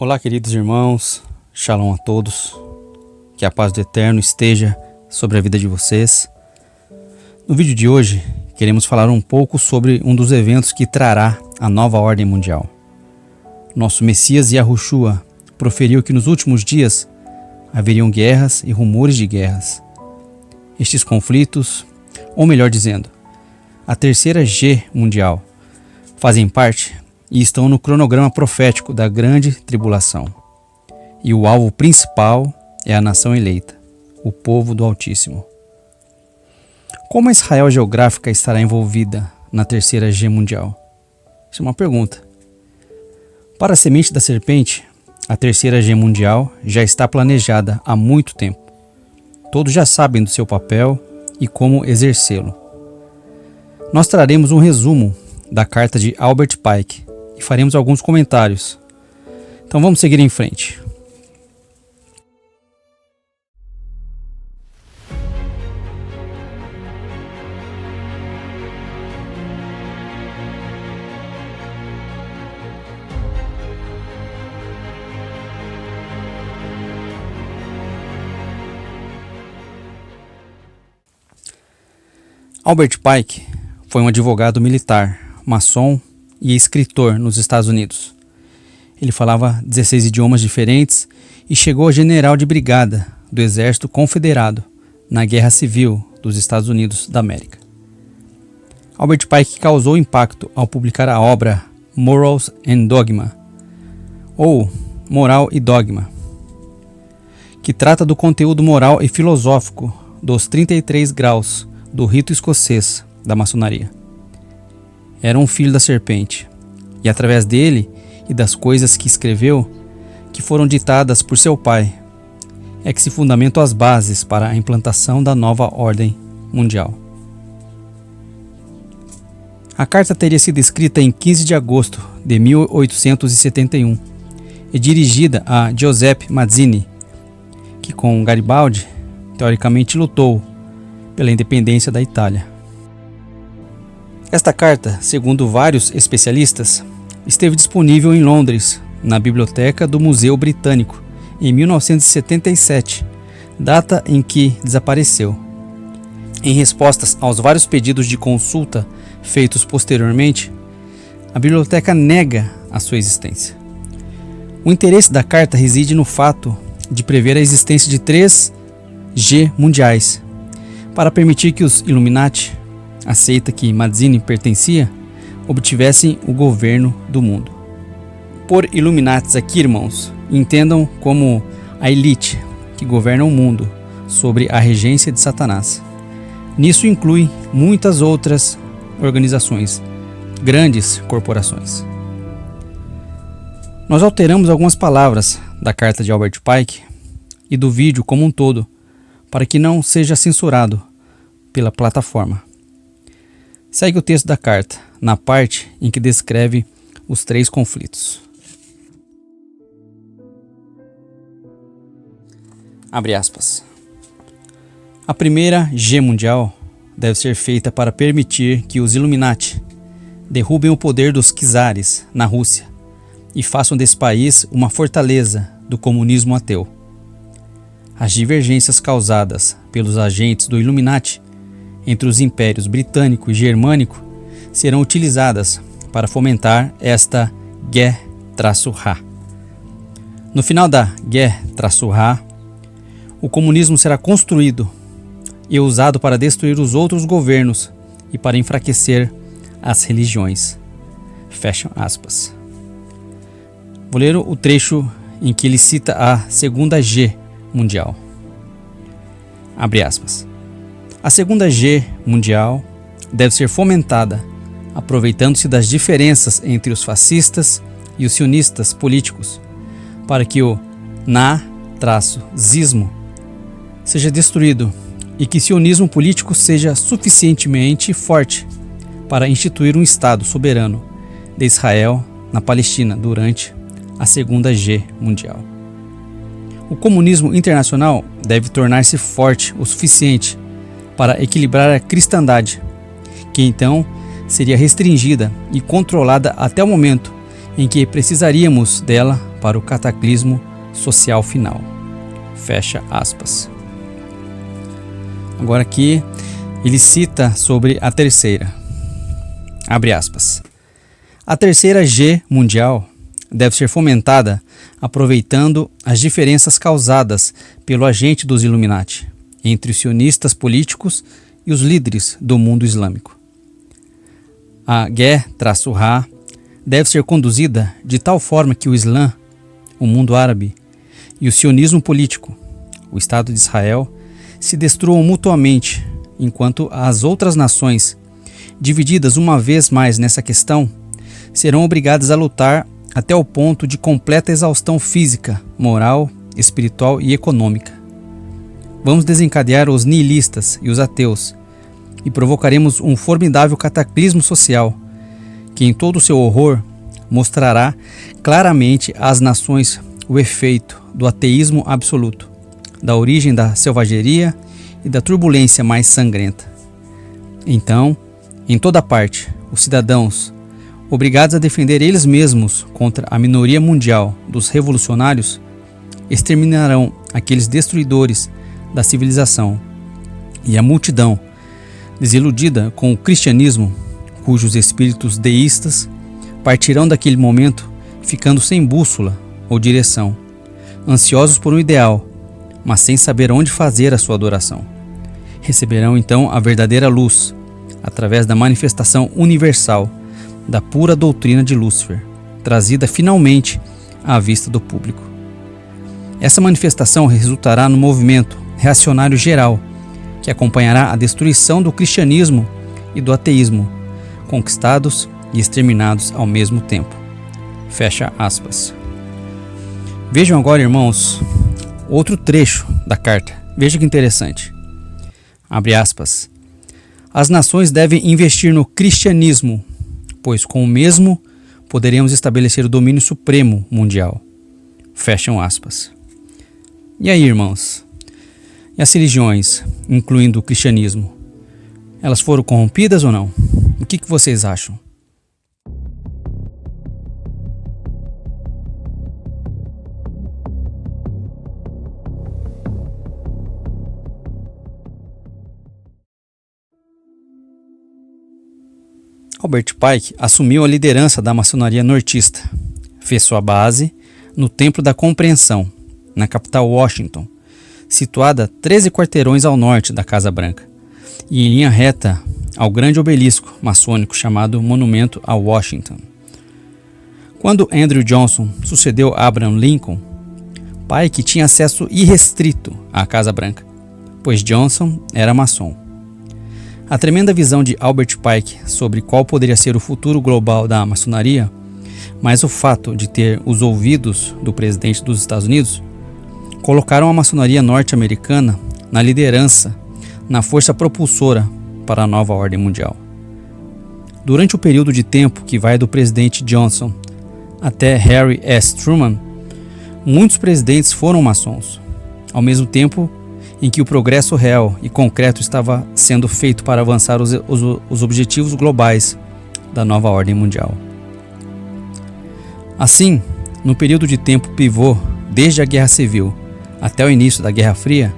Olá, queridos irmãos, Shalom a todos, que a paz do Eterno esteja sobre a vida de vocês. No vídeo de hoje, queremos falar um pouco sobre um dos eventos que trará a nova ordem mundial. Nosso Messias Yahushua proferiu que nos últimos dias haveriam guerras e rumores de guerras. Estes conflitos, ou melhor dizendo, a terceira G mundial, fazem parte e estão no cronograma profético da grande tribulação. E o alvo principal é a nação eleita, o povo do Altíssimo. Como a Israel geográfica estará envolvida na terceira G mundial? Isso é uma pergunta. Para a semente da serpente, a terceira G mundial já está planejada há muito tempo. Todos já sabem do seu papel e como exercê-lo. Nós traremos um resumo da carta de Albert Pike e faremos alguns comentários. Então vamos seguir em frente. Albert Pike foi um advogado militar, maçom e escritor nos Estados Unidos. Ele falava 16 idiomas diferentes e chegou a general de brigada do Exército Confederado na Guerra Civil dos Estados Unidos da América. Albert Pike causou impacto ao publicar a obra Morals and Dogma, ou Moral e Dogma, que trata do conteúdo moral e filosófico dos 33 graus do rito escocês da maçonaria. Era um filho da serpente, e através dele e das coisas que escreveu, que foram ditadas por seu pai, é que se fundamentam as bases para a implantação da nova ordem mundial. A carta teria sido escrita em 15 de agosto de 1871 e dirigida a Giuseppe Mazzini, que com Garibaldi, teoricamente lutou pela independência da Itália. Esta carta, segundo vários especialistas, esteve disponível em Londres, na biblioteca do Museu Britânico, em 1977, data em que desapareceu. Em respostas aos vários pedidos de consulta feitos posteriormente, a biblioteca nega a sua existência. O interesse da carta reside no fato de prever a existência de 3 G mundiais, para permitir que os Illuminati, a seita que Mazzini pertencia, obtivessem o governo do mundo. Por Illuminatis aqui, irmãos, entendam como a elite que governa o mundo sobre a regência de Satanás. Nisso inclui muitas outras organizações, grandes corporações. Nós alteramos algumas palavras da carta de Albert Pike e do vídeo como um todo, para que não seja censurado pela plataforma. Segue o texto da carta, na parte em que descreve os 3 conflitos. Abre aspas. A primeira G mundial deve ser feita para permitir que os Illuminati derrubem o poder dos czares na Rússia e façam desse país uma fortaleza do comunismo ateu. As divergências causadas pelos agentes do Illuminati entre os impérios britânico e germânico serão utilizadas para fomentar esta Guerra-Ra. No final da Guerra-Ra, o comunismo será construído e usado para destruir os outros governos e para enfraquecer as religiões. Fecham aspas. Vou ler o trecho em que ele cita a segunda G mundial. Abre aspas. A segunda G mundial deve ser fomentada, aproveitando-se das diferenças entre os fascistas e os sionistas políticos, para que o nazismo seja destruído e que o sionismo político seja suficientemente forte para instituir um Estado soberano de Israel na Palestina durante a segunda G mundial. O comunismo internacional deve tornar-se forte o suficiente para equilibrar a cristandade, que então seria restringida e controlada até o momento em que precisaríamos dela para o cataclismo social final. Fecha aspas. Agora aqui ele cita sobre a terceira. Abre aspas. A terceira G mundial deve ser fomentada aproveitando as diferenças causadas pelo agente dos Illuminati entre os sionistas políticos e os líderes do mundo islâmico. A Guerra-Ra deve ser conduzida de tal forma que o Islã, o mundo árabe e o sionismo político, o Estado de Israel, se destruam mutuamente, enquanto as outras nações, divididas uma vez mais nessa questão, serão obrigadas a lutar até o ponto de completa exaustão física, moral, espiritual e econômica. Vamos desencadear os nihilistas e os ateus e provocaremos um formidável cataclismo social que, em todo o seu horror, mostrará claramente às nações o efeito do ateísmo absoluto, da origem da selvageria e da turbulência mais sangrenta. Então, em toda parte, os cidadãos, obrigados a defender eles mesmos contra a minoria mundial dos revolucionários, exterminarão aqueles destruidores da civilização, e a multidão, desiludida com o cristianismo, cujos espíritos deístas partirão daquele momento ficando sem bússola ou direção, ansiosos por um ideal, mas sem saber onde fazer a sua adoração. Receberão então a verdadeira luz, através da manifestação universal da pura doutrina de Lúcifer, trazida finalmente à vista do público. Essa manifestação resultará no movimento reacionário geral, que acompanhará a destruição do cristianismo e do ateísmo, conquistados e exterminados ao mesmo tempo. Fecha aspas. Vejam agora, irmãos, outro trecho da carta. Veja que interessante. Abre aspas. As nações devem investir no cristianismo, pois com o mesmo poderemos estabelecer o domínio supremo mundial. Fecham aspas. E aí, irmãos? E as religiões, incluindo o cristianismo, elas foram corrompidas ou não? O que vocês acham? Albert Pike assumiu a liderança da maçonaria nortista. Fez sua base no Templo da Compreensão, na capital Washington, situada 13 quarteirões ao norte da Casa Branca, e em linha reta ao grande obelisco maçônico chamado Monumento a Washington. Quando Andrew Johnson sucedeu Abraham Lincoln, Pike tinha acesso irrestrito à Casa Branca, pois Johnson era maçom. A tremenda visão de Albert Pike sobre qual poderia ser o futuro global da maçonaria, mas o fato de ter os ouvidos do presidente dos Estados Unidos, colocaram a maçonaria norte-americana na liderança, na força propulsora para a nova ordem mundial. Durante o período de tempo que vai do presidente Johnson até Harry S. Truman, muitos presidentes foram maçons, ao mesmo tempo em que o progresso real e concreto estava sendo feito para avançar os objetivos globais da nova ordem mundial. Assim, no período de tempo pivô, desde a Guerra Civil até o início da Guerra Fria,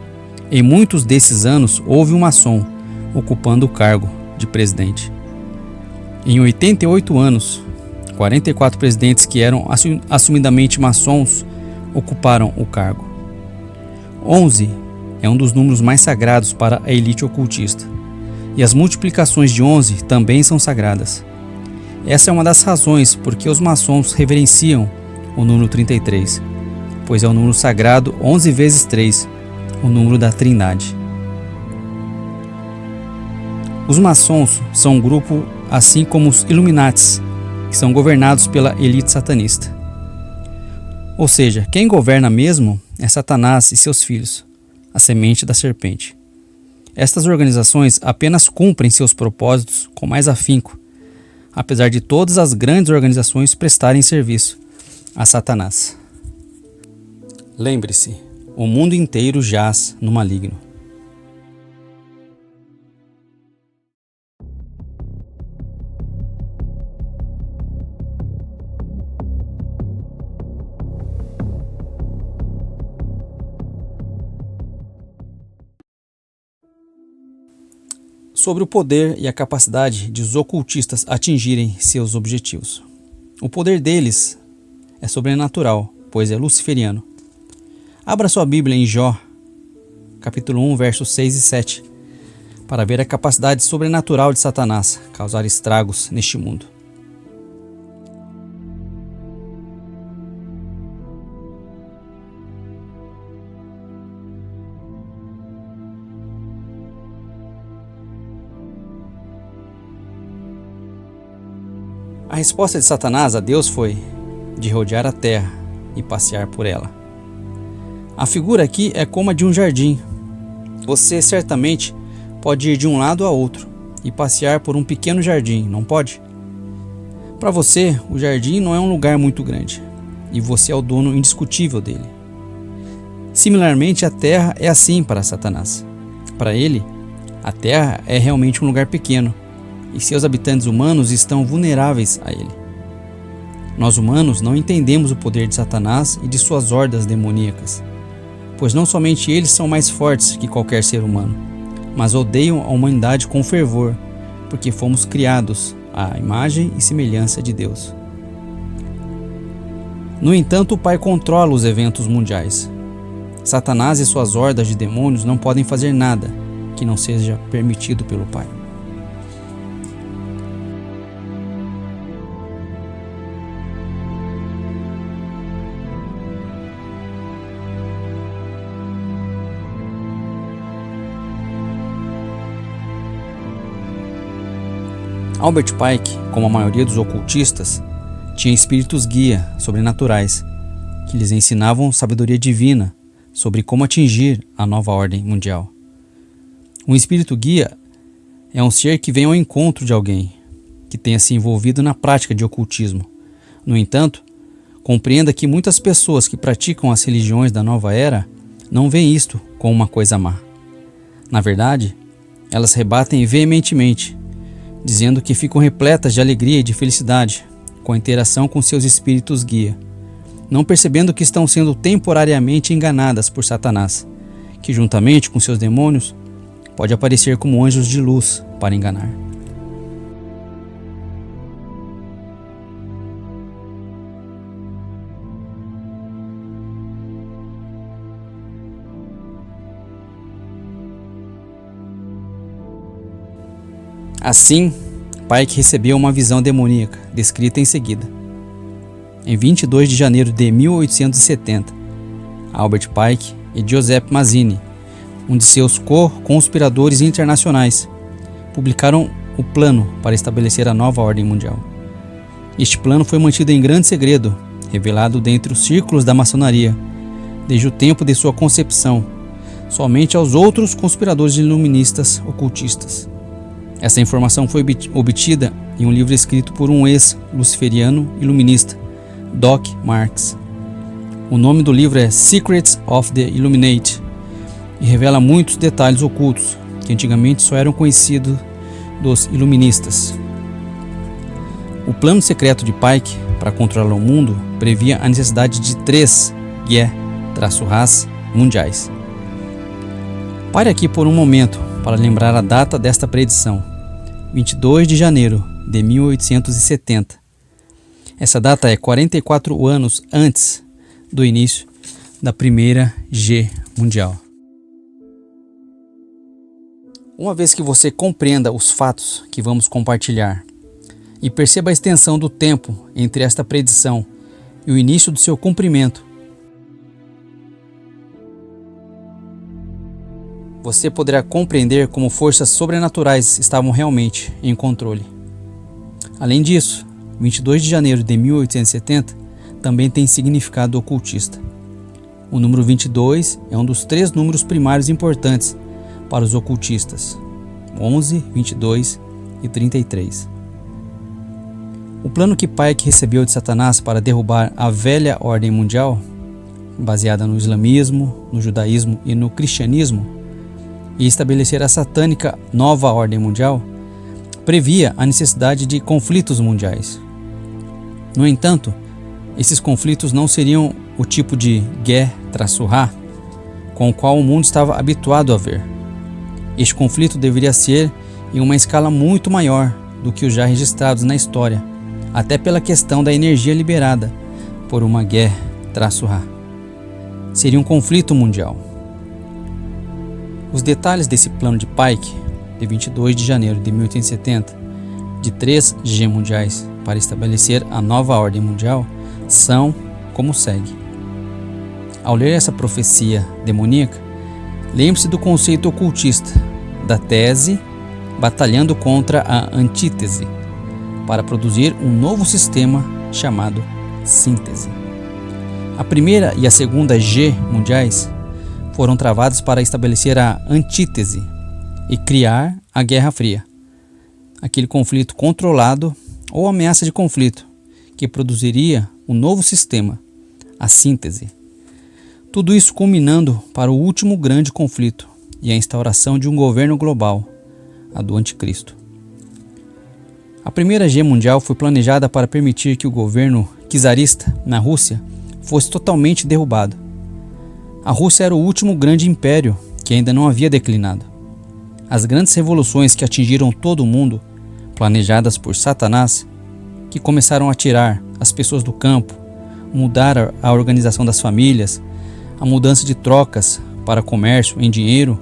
em muitos desses anos houve um maçom ocupando o cargo de presidente. Em 88 anos, 44 presidentes que eram assumidamente maçons ocuparam o cargo. 11 é um dos números mais sagrados para a elite ocultista, e as multiplicações de 11 também são sagradas. Essa é uma das razões por que os maçons reverenciam o número 33, pois é o número sagrado 11 vezes 3, o número da Trindade. Os maçons são um grupo assim como os Illuminatis, que são governados pela elite satanista. Ou seja, quem governa mesmo é Satanás e seus filhos, a semente da serpente. Estas organizações apenas cumprem seus propósitos com mais afinco, apesar de todas as grandes organizações prestarem serviço a Satanás. Lembre-se, o mundo inteiro jaz no maligno. sobre o poder e a capacidade de os ocultistas atingirem seus objetivos. O poder deles é sobrenatural, pois é luciferiano. Abra sua Bíblia em Jó, capítulo 1, versos 6 e 7, para ver a capacidade sobrenatural de Satanás causar estragos neste mundo. A resposta de Satanás a Deus foi de rodear a terra e passear por ela. A figura aqui é como a de um jardim. Você certamente pode ir de um lado a outro e passear por um pequeno jardim, não pode? Para você, o jardim não é um lugar muito grande e você é o dono indiscutível dele. Similarmente, a terra é assim para Satanás. Para ele, a terra é realmente um lugar pequeno e seus habitantes humanos estão vulneráveis a ele. Nós humanos não entendemos o poder de Satanás e de suas hordas demoníacas, pois não somente eles são mais fortes que qualquer ser humano, mas odeiam a humanidade com fervor, porque fomos criados à imagem e semelhança de Deus. No entanto, o Pai controla os eventos mundiais. Satanás e suas hordas de demônios não podem fazer nada que não seja permitido pelo Pai. Albert Pike, como a maioria dos ocultistas, tinha espíritos guia sobrenaturais que lhes ensinavam sabedoria divina sobre como atingir a nova ordem mundial. Um espírito guia é um ser que vem ao encontro de alguém que tenha se envolvido na prática de ocultismo. No entanto, compreenda que muitas pessoas que praticam as religiões da nova era não veem isto como uma coisa má. Na verdade, elas rebatem veementemente, dizendo que ficam repletas de alegria e de felicidade com a interação com seus espíritos guia, não percebendo que estão sendo temporariamente enganadas por Satanás, que juntamente com seus demônios pode aparecer como anjos de luz para enganar. Assim, Pike recebeu uma visão demoníaca, descrita em seguida. Em 22 de janeiro de 1870, Albert Pike e Joseph Mazzini, um de seus co-conspiradores internacionais, publicaram o plano para estabelecer a nova ordem mundial. Este plano foi mantido em grande segredo, revelado dentre os círculos da maçonaria, desde o tempo de sua concepção, somente aos outros conspiradores iluministas ocultistas. Essa informação foi obtida em um livro escrito por um ex-luciferiano iluminista, Doc Marx. O nome do livro é Secrets of the Illuminati e revela muitos detalhes ocultos que antigamente só eram conhecidos dos iluministas. O plano secreto de Pike para controlar o mundo previa a necessidade de 3 Ge-Ras mundiais. Pare aqui por um momento para lembrar a data desta predição, 22 de janeiro de 1870. Essa data é 44 anos antes do início da primeira G mundial. Uma vez que você compreenda os fatos que vamos compartilhar e perceba a extensão do tempo entre esta predição e o início do seu cumprimento, você poderá compreender como forças sobrenaturais estavam realmente em controle. Além disso, 22 de janeiro de 1870 também tem significado ocultista. O número 22 é um dos 3 números primários importantes para os ocultistas: 11, 22 e 33. O plano que Pike recebeu de Satanás para derrubar a velha ordem mundial, baseada no islamismo, no judaísmo e no cristianismo, e estabelecer a satânica nova ordem mundial, previa a necessidade de conflitos mundiais. No entanto, esses conflitos não seriam o tipo de Ge-Ra com o qual o mundo estava habituado a ver. Este conflito deveria ser em uma escala muito maior do que os já registrados na história, até pela questão da energia liberada por uma guerra-Ra. Seria um conflito mundial. Os detalhes desse plano de Pike, de 22 de janeiro de 1870, de 3 G mundiais para estabelecer a nova ordem mundial, são como segue. Ao ler essa profecia demoníaca, lembre-se do conceito ocultista, da tese batalhando contra a antítese, para produzir um novo sistema chamado síntese. A primeira e a segunda G mundiais foram travadas para estabelecer a antítese e criar a Guerra Fria, aquele conflito controlado ou ameaça de conflito que produziria um novo sistema, a síntese. Tudo isso culminando para o último grande conflito e a instauração de um governo global, a do Anticristo. A primeira G mundial foi planejada para permitir que o governo czarista na Rússia fosse totalmente derrubado. A Rússia era o último grande império que ainda não havia declinado. As grandes revoluções que atingiram todo o mundo, planejadas por Satanás, que começaram a tirar as pessoas do campo, mudar a organização das famílias, a mudança de trocas para comércio em dinheiro,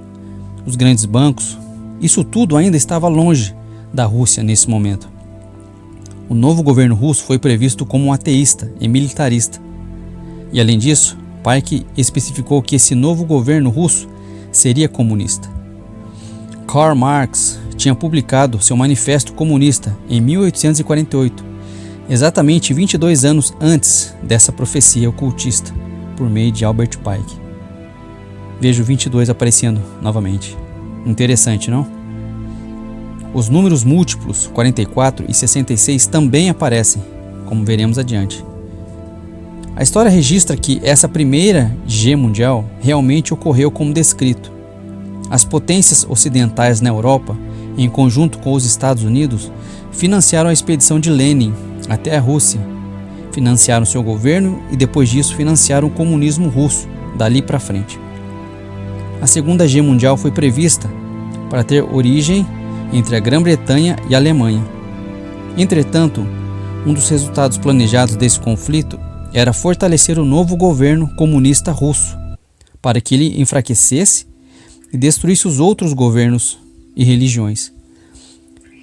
os grandes bancos, isso tudo ainda estava longe da Rússia nesse momento. O novo governo russo foi previsto como ateísta e militarista. E além disso, Pike especificou que esse novo governo russo seria comunista. Karl Marx tinha publicado seu Manifesto Comunista em 1848, exatamente 22 anos antes dessa profecia ocultista, por meio de Albert Pike. Vejo 22 aparecendo novamente. Interessante, não? Os números múltiplos 44 e 66 também aparecem, como veremos adiante. A história registra que essa primeira G mundial realmente ocorreu como descrito. As potências ocidentais na Europa, em conjunto com os Estados Unidos, financiaram a expedição de Lenin até a Rússia, financiaram seu governo e depois disso financiaram o comunismo russo, dali para frente. A segunda G mundial foi prevista para ter origem entre a Grã-Bretanha e a Alemanha. Entretanto, um dos resultados planejados desse conflito era fortalecer o novo governo comunista russo, para que ele enfraquecesse e destruísse os outros governos e religiões.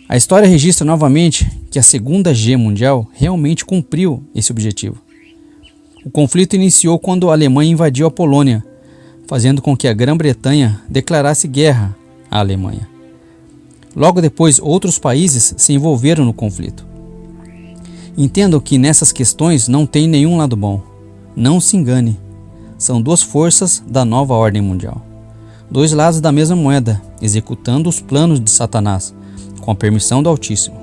A história registra novamente que a segunda G mundial realmente cumpriu esse objetivo. O conflito iniciou quando a Alemanha invadiu a Polônia, fazendo com que a Grã-Bretanha declarasse guerra à Alemanha. Logo depois, outros países se envolveram no conflito. Entendam que nessas questões não tem nenhum lado bom. Não se engane. São duas forças da nova ordem mundial. Dois lados da mesma moeda, executando os planos de Satanás, com a permissão do Altíssimo.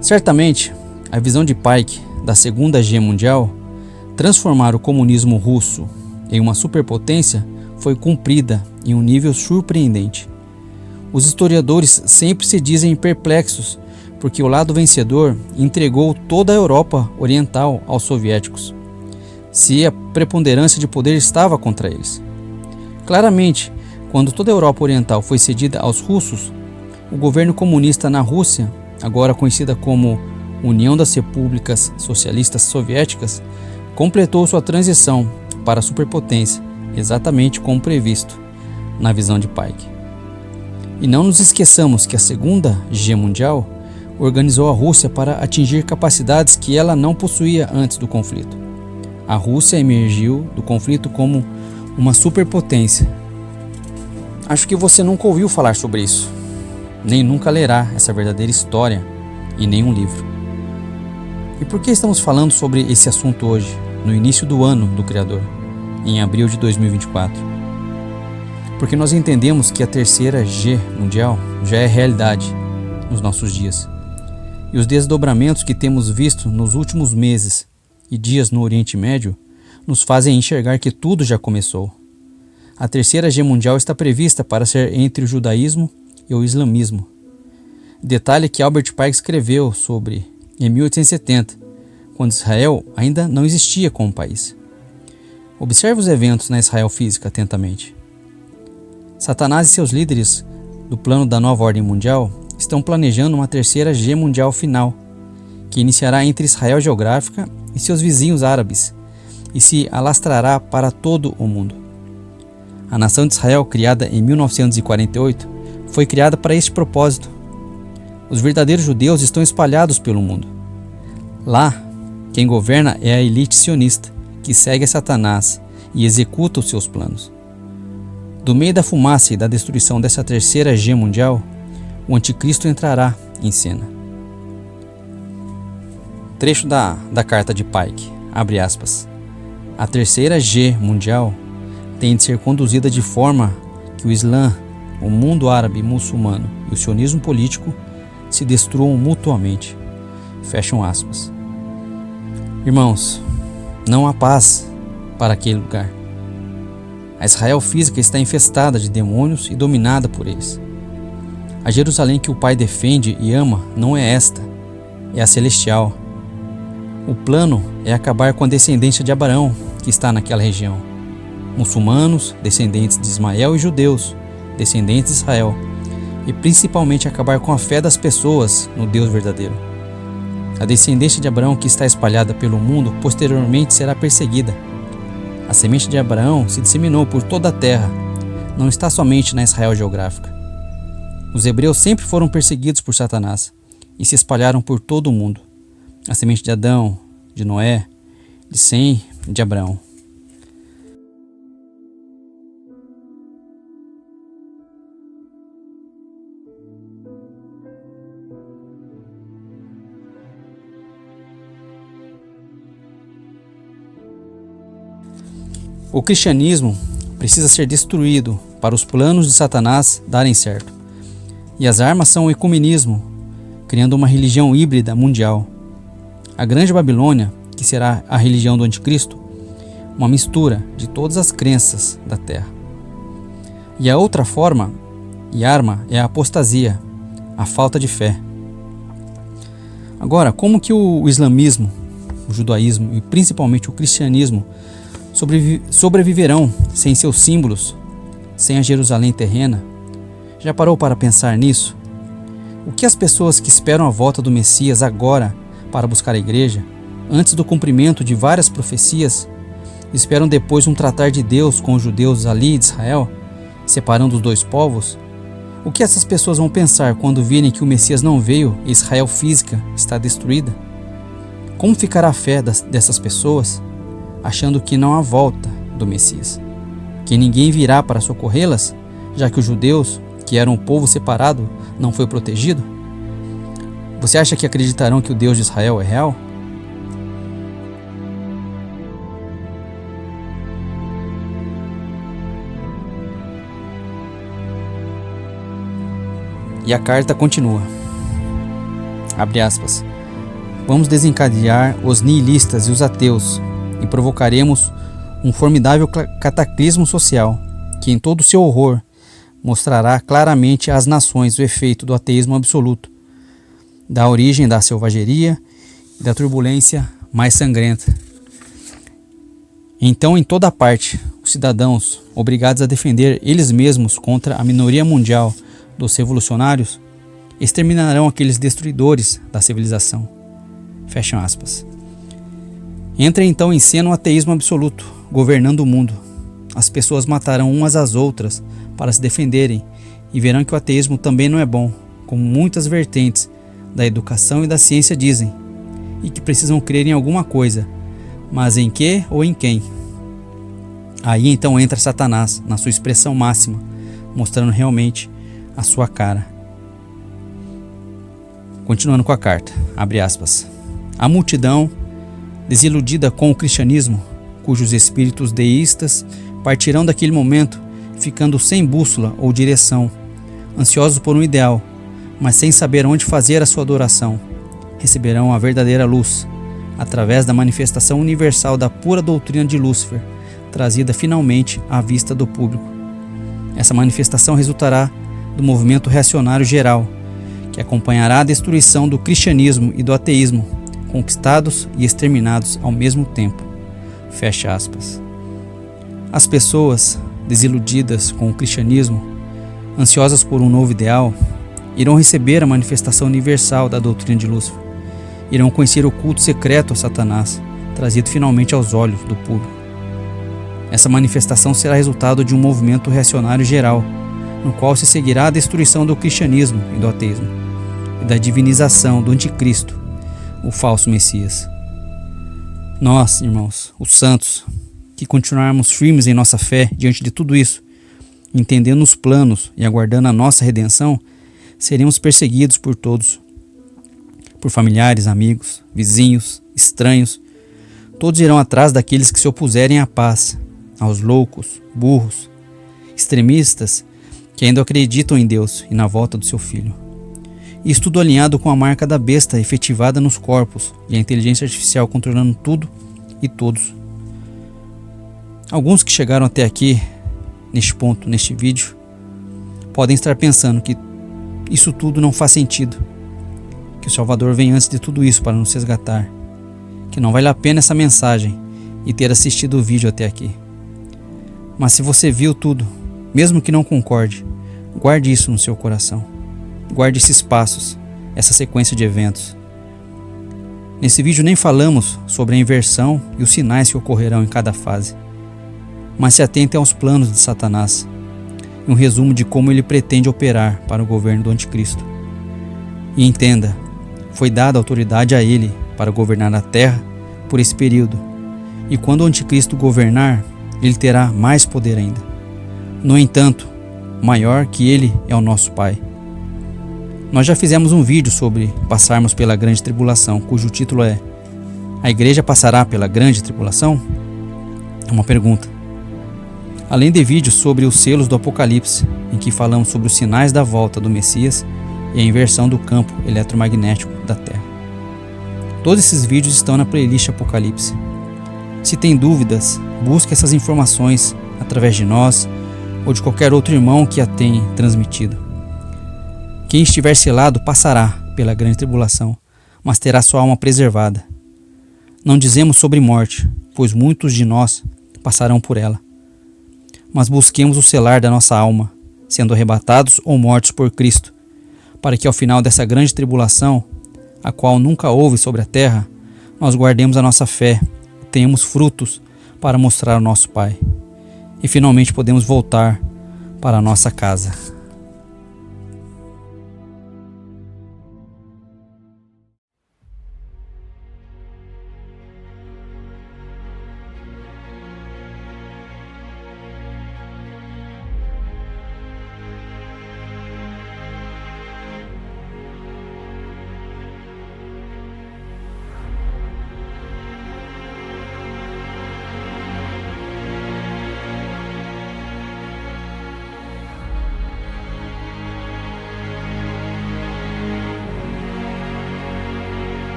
Certamente, a visão de Pike da segunda G mundial, transformar o comunismo russo em uma superpotência, foi cumprida em um nível surpreendente. Os historiadores sempre se dizem perplexos porque o lado vencedor entregou toda a Europa Oriental aos soviéticos, se a preponderância de poder estava contra eles. Claramente, quando toda a Europa Oriental foi cedida aos russos, o governo comunista na Rússia, agora conhecida como União das Repúblicas Socialistas Soviéticas, completou sua transição para a superpotência, exatamente como previsto na visão de Pike. E não nos esqueçamos que a segunda G mundial organizou a Rússia para atingir capacidades que ela não possuía antes do conflito. A Rússia emergiu do conflito como uma superpotência. Acho que você nunca ouviu falar sobre isso, nem nunca lerá essa verdadeira história em nenhum livro. E por que estamos falando sobre esse assunto hoje, no início do ano do Criador, em abril de 2024? Porque nós entendemos que a terceira G mundial já é realidade nos nossos dias. E os desdobramentos que temos visto nos últimos meses e dias no Oriente Médio nos fazem enxergar que tudo já começou. A terceira G mundial está prevista para ser entre o judaísmo e o islamismo. Detalhe que Albert Pike escreveu sobre em 1870, quando Israel ainda não existia como país. Observe os eventos na Israel física atentamente. Satanás e seus líderes do plano da nova ordem mundial estão planejando uma terceira G mundial final, que iniciará entre Israel geográfica e seus vizinhos árabes e se alastrará para todo o mundo. A nação de Israel, criada em 1948, foi criada para este propósito. Os verdadeiros judeus estão espalhados pelo mundo. Lá, quem governa é a elite sionista, que segue a Satanás e executa os seus planos. Do meio da fumaça e da destruição dessa terceira G mundial, o anticristo entrará em cena. Trecho da carta de Pike, abre aspas. A terceira G mundial tem de ser conduzida de forma que o Islã, o mundo árabe muçulmano e o sionismo político se destruam mutuamente. Fecham aspas. Irmãos, não há paz para aquele lugar. A Israel física está infestada de demônios e dominada por eles. A Jerusalém que o Pai defende e ama não é esta, é a celestial. O plano é acabar com a descendência de Abraão que está naquela região. Muçulmanos, descendentes de Ismael, e judeus, descendentes de Israel, e principalmente acabar com a fé das pessoas no Deus verdadeiro. A descendência de Abraão que está espalhada pelo mundo posteriormente será perseguida. A semente de Abraão se disseminou por toda a terra, não está somente na Israel geográfica. Os hebreus sempre foram perseguidos por Satanás e se espalharam por todo o mundo. A semente de Adão, de Noé, de Sem e de Abraão. O cristianismo precisa ser destruído para os planos de Satanás darem certo. E as armas são o ecumenismo, criando uma religião híbrida mundial. A Grande Babilônia, que será a religião do anticristo, uma mistura de todas as crenças da terra. E a outra forma e arma é a apostasia, a falta de fé. Agora, como que o islamismo, o judaísmo e principalmente o cristianismo sobreviverão sem seus símbolos, sem a Jerusalém terrena? Já parou para pensar nisso? O que as pessoas que esperam a volta do Messias agora para buscar a igreja, antes do cumprimento de várias profecias, esperam depois um tratar de Deus com os judeus ali de Israel, separando os dois povos? O que essas pessoas vão pensar quando virem que o Messias não veio e Israel física está destruída? Como ficará a fé dessas pessoas, achando que não há volta do Messias? Que ninguém virá para socorrê-las, já que os judeus, que eram o povo separado, não foi protegido? Você acha que acreditarão que o Deus de Israel é real? E a carta continua. Abre aspas. Vamos desencadear os nihilistas e os ateus e provocaremos um formidável cataclismo social que, em todo o seu horror, mostrará claramente às nações o efeito do ateísmo absoluto, da origem da selvageria e da turbulência mais sangrenta. Então, em toda parte, os cidadãos, obrigados a defender eles mesmos contra a minoria mundial dos revolucionários, exterminarão aqueles destruidores da civilização. Fecham aspas. Entra então em cena o ateísmo absoluto, governando o mundo. As pessoas matarão umas às outras para se defenderem e verão que o ateísmo também não é bom, como muitas vertentes da educação e da ciência dizem, e que precisam crer em alguma coisa, mas em que ou em quem? Aí então entra Satanás na sua expressão máxima, mostrando realmente a sua cara. Continuando com a carta, abre aspas. A multidão, desiludida com o cristianismo, cujos espíritos deístas partirão daquele momento ficando sem bússola ou direção, ansiosos por um ideal, mas sem saber onde fazer a sua adoração, receberão a verdadeira luz, através da manifestação universal da pura doutrina de Lúcifer, trazida finalmente à vista do público. Essa manifestação resultará do movimento reacionário geral, que acompanhará a destruição do cristianismo e do ateísmo, conquistados e exterminados ao mesmo tempo. Fecha aspas. As pessoas, desiludidas com o cristianismo, ansiosas por um novo ideal, irão receber a manifestação universal da doutrina de Lúcifer. Irão conhecer o culto secreto a Satanás, trazido finalmente aos olhos do público. Essa manifestação será resultado de um movimento reacionário geral, no qual se seguirá a destruição do cristianismo e do ateísmo, e da divinização do anticristo, o falso Messias. Nós, irmãos, os santos, que continuarmos firmes em nossa fé diante de tudo isso, entendendo os planos e aguardando a nossa redenção, seremos perseguidos por todos, por familiares, amigos, vizinhos, estranhos. Todos irão atrás daqueles que se opuserem à paz, aos loucos, burros, extremistas que ainda acreditam em Deus e na volta do seu Filho. Isso tudo alinhado com a marca da besta efetivada nos corpos e a inteligência artificial controlando tudo e todos. Alguns que chegaram até aqui, neste ponto, neste vídeo, podem estar pensando que isso tudo não faz sentido, que o Salvador vem antes de tudo isso para nos resgatar, que não vale a pena essa mensagem e ter assistido o vídeo até aqui. Mas se você viu tudo, mesmo que não concorde, guarde isso no seu coração. Guarde esses passos, essa sequência de eventos. Nesse vídeo nem falamos sobre a inversão e os sinais que ocorrerão em cada fase, mas se atente aos planos de Satanás e um resumo de como ele pretende operar para o governo do anticristo. E entenda, foi dada autoridade a ele para governar a terra por esse período, e quando o anticristo governar, ele terá mais poder ainda. No entanto, maior que ele é o nosso Pai. Nós já fizemos um vídeo sobre passarmos pela grande tribulação, cujo título é "A igreja passará pela grande tribulação?" É uma pergunta. Além de vídeos sobre os selos do Apocalipse, em que falamos sobre os sinais da volta do Messias e a inversão do campo eletromagnético da Terra. Todos esses vídeos estão na playlist Apocalipse. Se tem dúvidas, busque essas informações através de nós ou de qualquer outro irmão que a tenha transmitido. Quem estiver selado passará pela grande tribulação, mas terá sua alma preservada. Não dizemos sobre morte, pois muitos de nós passarão por ela. Mas busquemos o selar da nossa alma, sendo arrebatados ou mortos por Cristo, para que ao final dessa grande tribulação, a qual nunca houve sobre a terra, nós guardemos a nossa fé, tenhamos frutos para mostrar ao nosso Pai, e finalmente podemos voltar para a nossa casa.